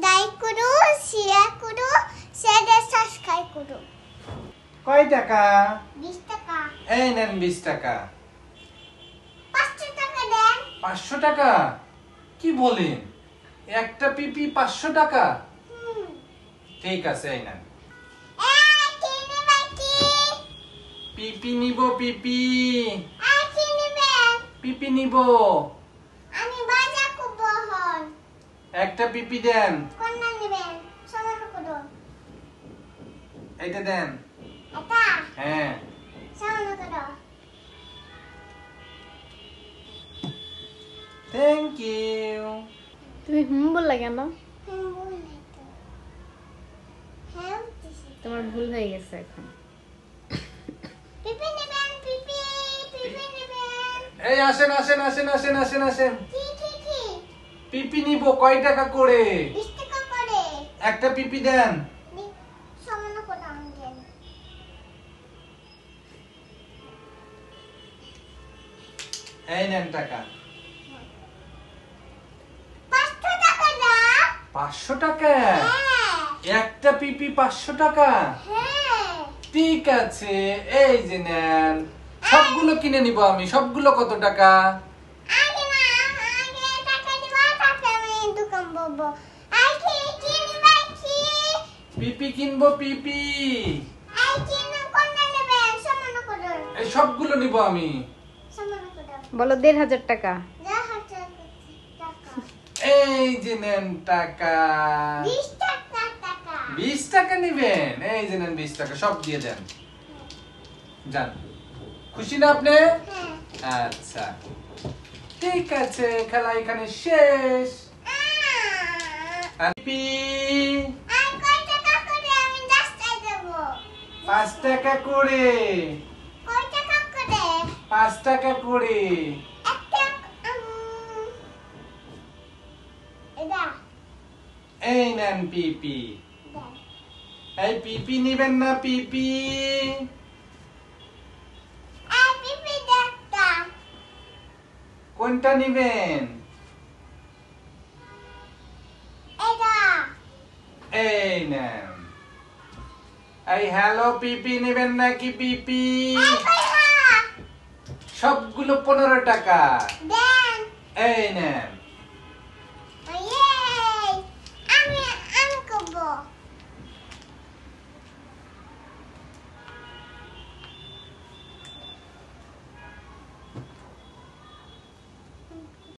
Like করো, share করো, channel subscribe করো। কয় টাকা? 20 টাকা। এই নেন 20 টাকা। 500 টাকা দেন। 500 টাকা? কি বলেন? একটা পিপি 500 টাকা? ঠিক আছে, এই নেন। এই কিনে বাকি। পিপি নিব, পিপি। এই কিনে বেন। পিপি নিব। আমি বাজার করব হন। একটা পিপি দেন। কোনটা নেবেন? সমান করো। এইটা দেন। এটা হ্যাঁ। সমান করো। Thank you. তুমি বললা কেন? বললে তো। হ্যাঁ দিছি। তোমার ভুল হয়ে গেছে এখন। পিপি নেবেন, পিপি, পিপি নেবেন। এই আসেন আসেন আসেন আসেন আসেন আসেন। কি কি কি? পিপি নিব, কয় টাকা করে? 20 টাকা করে। একটা পিপি দেন। সমান করো আঙ্কেল। এই নেন টাকা। 500 টাকা দাও। 500 টাকা? হ্যাঁ। একটা পিপি 500 টাকা? হ্যাঁ। ঠিক আছে, এই যে নেন। সবগুলো কিনে নিব আমি। সবগুলো কত টাকা? আগে না, আগে টাকা দিবা, তারপরে আমি দোকান বলবো। আগে কিনবা কি? পিপি কিনবো, পিপি। আই কিনো কোনটা নেবেন? সমান করো। এই সবগুলো নিব আমি। সমান করো। বলো 1500 টাকা। যা হাজার টাকা। এই যে নেন টাকা। 20 টাকা টাকা। 20 টাকা নিবেন? এই যে নেন 20 টাকা, সব দিয়ে দেন। যান। খুশি না আপনি? হ্যাঁ। আচ্ছা, ঠিক আছে, খেলা এখানে শেষ। পিপি আর কয় টাকা করে আমি রাস্তায় দেবো? 5 টাকা করে। কয় টাকা করে? 5 টাকা করে। একটা এটা এই নেন পিপি। দেন। এই পিপি নিবেন না, পিপি? আর পিপি দেখতা। কোনটা নিবেন? এটা এই নেন। এই হ্যালো পিপি নিবেন নাকি পিপি? সবগুলো 15 টাকা। দেন। এই নেন।